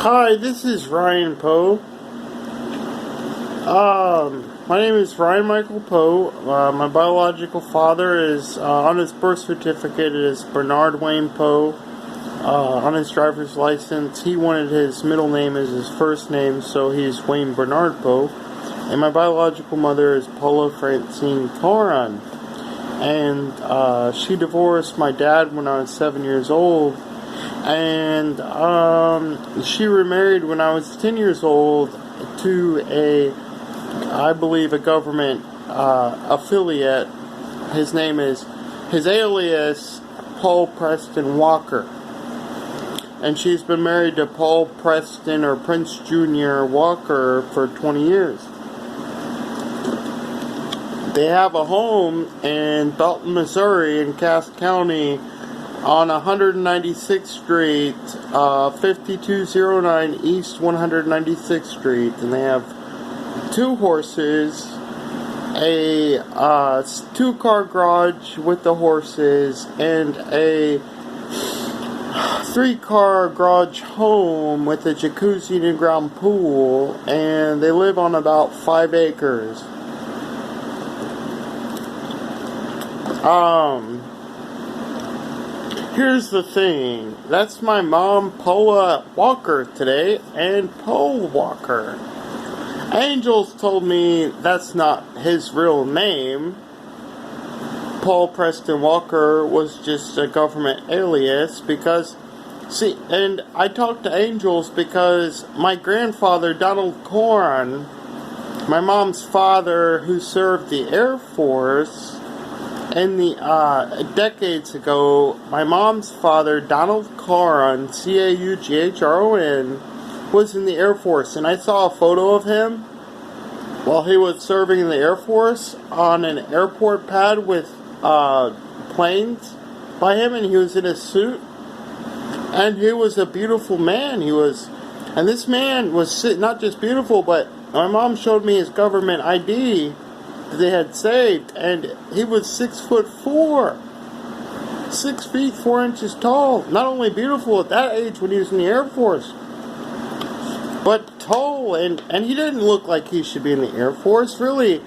Hi, this is Ryan Poe. My name is Ryan Michael Poe. My biological father is, on his birth certificate, it is Bernard Wayne Poe. On his driver's license, he wanted his middle name as his first name, so he's Wayne Bernard Poe. And my biological mother is Paula Francine Coran. And she divorced my dad when I was 7 years old. And she remarried when I was 10 years old to I believe a government affiliate. His alias, Paul Preston Walker. And she's been married to Paul Preston or Prince Jr. Walker for 20 years. They have a home in Belton, Missouri in Cass County on 196th Street, 5209 East 196th Street. And they have 2 horses, a 2-car garage with the horses, and a 3-car garage home with a jacuzzi and in-ground pool, and they live on about 5 acres. Here's the thing. That's my mom, Paula Walker, today, and Paul Walker. Angels told me that's not his real name. Paul Preston Walker was just a government alias because, see, and I talked to angels because my grandfather, Donald Coran, my mom's father, who served the Air Force, in the decades ago, my mom's father, Donald Coran, Caughron, was in the Air Force, and I saw a photo of him while he was serving in the Air Force on an airport pad with planes by him, and he was in a suit, and he was a beautiful man. And this man was not just beautiful, but my mom showed me his government ID they had saved, and he was 6'4", 6 feet 4 inches tall. Not only beautiful at that age when he was in the Air Force, but tall, and he didn't look like he should be in the Air Force. Really,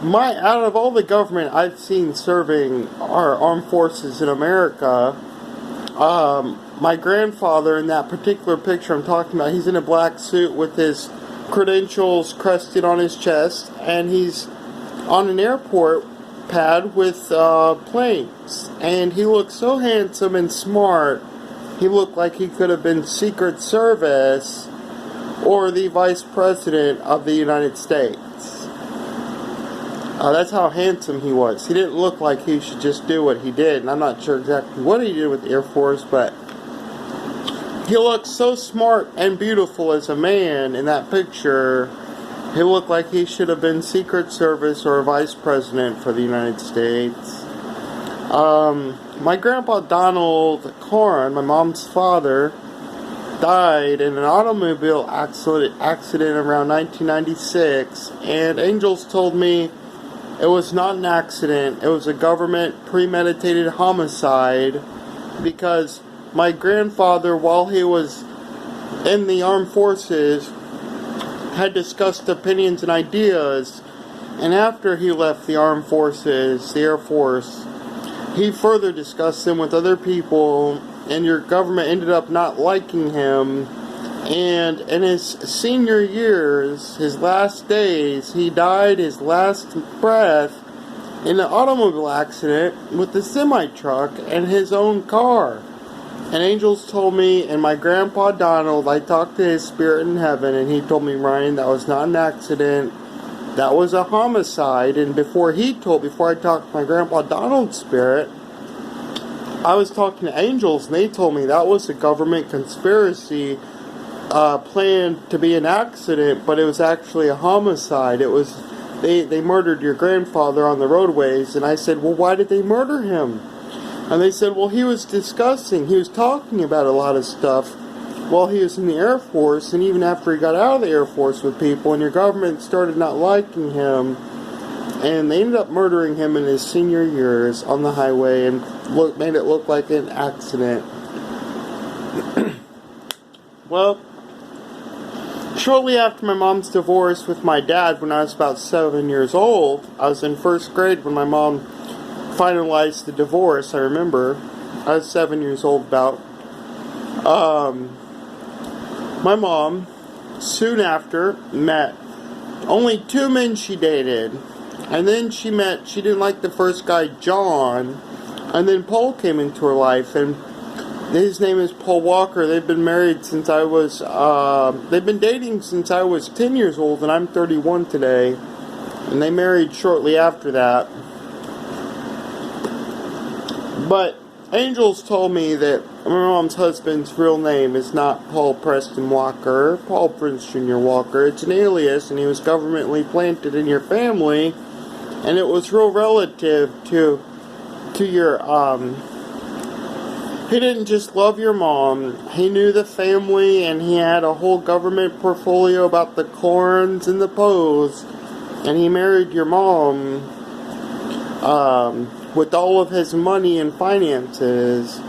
out of all the government I've seen serving our armed forces in America, my grandfather in that particular picture I'm talking about, he's in a black suit with his credentials crested on his chest, and he's on an airport pad with planes, and he looked so handsome and smart. He looked like he could have been Secret Service or the Vice President of the United States. That's how handsome he was. He didn't look like he should just do what he did, and I'm not sure exactly what he did with the Air Force, but he looked so smart and beautiful as a man in that picture. He looked like he should have been Secret Service or a Vice President for the United States. My grandpa Donald Coran, my mom's father, died in an automobile accident around 1996, and angels told me it was not an accident, it was a government premeditated homicide, because my grandfather, while he was in the armed forces, had discussed opinions and ideas, and after he left the armed forces, the Air Force, he further discussed them with other people, and your government ended up not liking him, and in his senior years, his last days, he died his last breath in an automobile accident with the semi-truck and his own car. And angels told me, and my grandpa Donald, I talked to his spirit in heaven, and he told me, Ryan, that was not an accident, that was a homicide. And before I talked to my grandpa Donald's spirit, I was talking to angels, and they told me that was a government conspiracy planned to be an accident, but it was actually a homicide. It was, they murdered your grandfather on the roadways. And I said, well, why did they murder him? And they said, well, he was talking about a lot of stuff while he was in the Air Force, and even after he got out of the Air Force with people, and your government started not liking him, and they ended up murdering him in his senior years on the highway, and made it look like an accident. Well, Shortly after my mom's divorce with my dad when I was about 7 years old, I was in first grade when my mom finalized the divorce. I remember I was 7 years old about. My mom soon after met only 2 men she dated, and then she didn't like the first guy, John, and then Paul came into her life, and his name is Paul Walker. They've been married since they've been dating since I was 10 years old, and I'm 31 today, and they married shortly after that. But Angels told me that my mom's husband's real name is not Paul Preston Walker, Paul Prince Jr. Walker. It's an alias, and he was governmentally planted in your family, and it was real relative to your, he didn't just love your mom, he knew the family, and he had a whole government portfolio about the Corns and the Poes, and he married your mom, with all of his money and finances,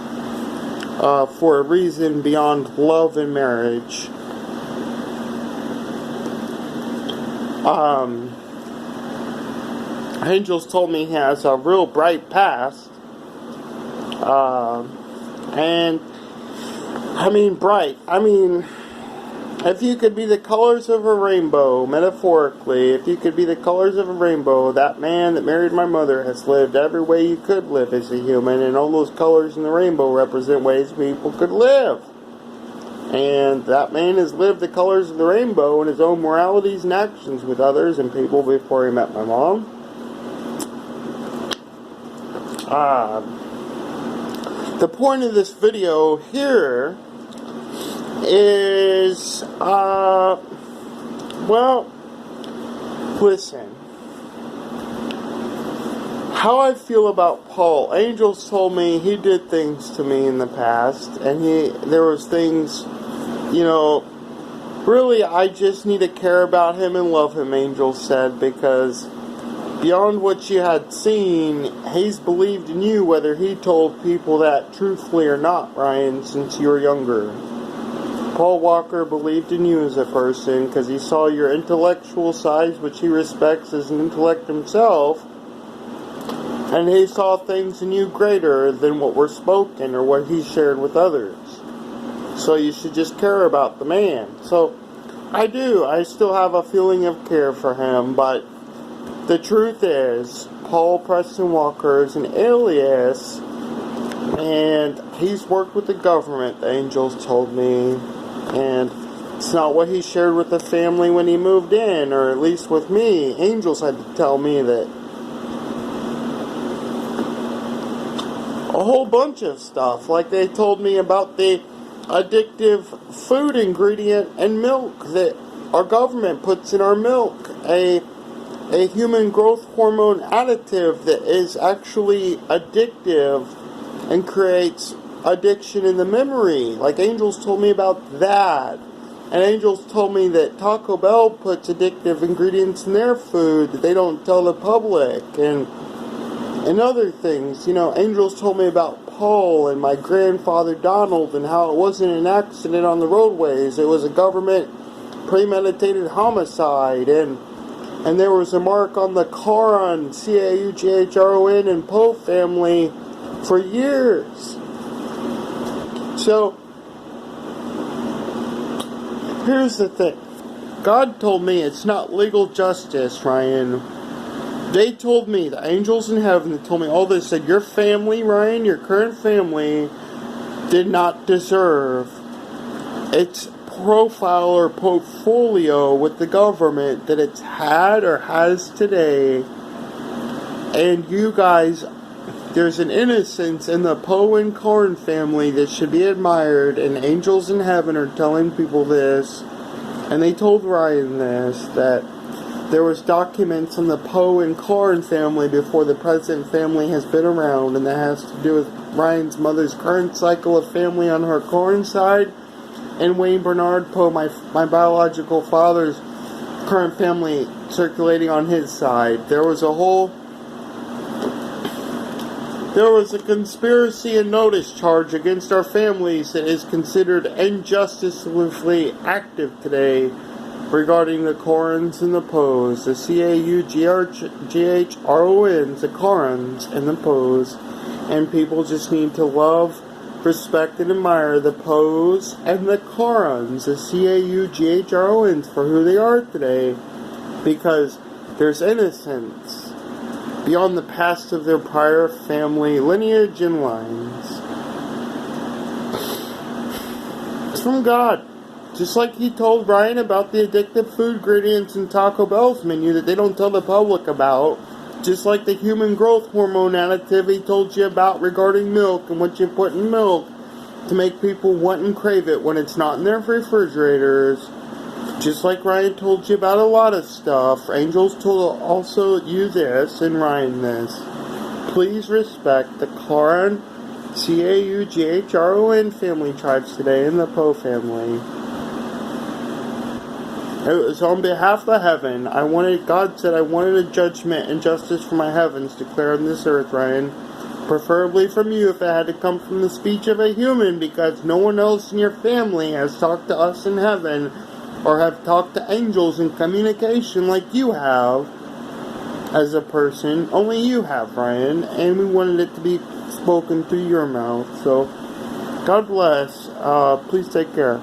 for a reason beyond love and marriage. Angels told me he has a real bright past. And I mean bright. I mean, if you could be the colors of a rainbow, metaphorically, if you could be the colors of a rainbow, that man that married my mother has lived every way you could live as a human, and all those colors in the rainbow represent ways people could live. And that man has lived the colors of the rainbow in his own moralities and actions with others and people before he met my mom. The point of this video here is, well, listen. How I feel about Paul. Angels told me he did things to me in the past, and there was things, really I just need to care about him and love him, Angels said, because beyond what you had seen, he's believed in you, whether he told people that truthfully or not, Ryan, since you were younger. Paul Walker believed in you as a person because he saw your intellectual size, which he respects as an intellect himself, and he saw things in you greater than what were spoken or what he shared with others. So you should just care about the man. So I do. I still have a feeling of care for him, but the truth is, Paul Preston Walker is an alias, and he's worked with the government, the Angels told me, and it's not what he shared with the family when he moved in, or at least with me. Angels had to tell me that a whole bunch of stuff, like they told me about the addictive food ingredient in milk that our government puts in our milk, a human growth hormone additive that is actually addictive and creates addiction in the memory. Like Angels told me about that. And Angels told me that Taco Bell puts addictive ingredients in their food that they don't tell the public. And other things. Angels told me about Paul and my grandfather Donald and how it wasn't an accident on the roadways. It was a government premeditated homicide, and there was a mark on the car on Caughron and Poe family for years. So, here's the thing. God told me it's not legal justice, Ryan. They told me, the angels in heaven, they told me all this, said your family, Ryan, your current family, did not deserve its profile or portfolio with the government that it's had or has today. And you guys, there's an innocence in the Poe and Corn family that should be admired, and angels in heaven are telling people this, and they told Ryan this, that there was documents on the Poe and Corn family before the present family has been around, and that has to do with Ryan's mother's current cycle of family on her Corn side, and Wayne Bernard Poe, my biological father's current family circulating on his side. There was a conspiracy and notice charge against our families that is considered injusticiously active today regarding the Corans and the Poes, the Caugrons, the Corans and the Poes, and people just need to love, respect, and admire the Poes and the Corans, the Caugrons, for who they are today, because there's innocence beyond the past of their prior family lineage and lines. It's from God. Just like he told Ryan about the addictive food ingredients in Taco Bell's menu that they don't tell the public about. Just like the human growth hormone additive he told you about regarding milk and what you put in milk to make people want and crave it when it's not in their refrigerators. Just like Ryan told you about a lot of stuff, Angels told also you this and Ryan this. Please respect the Caughron, Caughron family tribes today and the Poe family. It was on behalf of heaven. God said I wanted a judgment and justice for my heavens declared on this earth, Ryan. Preferably from you if it had to come from the speech of a human, because no one else in your family has talked to us in heaven or have talked to angels in communication like you have as a person. Only you have, Ryan, and we wanted it to be spoken through your mouth. So, God bless. Please take care.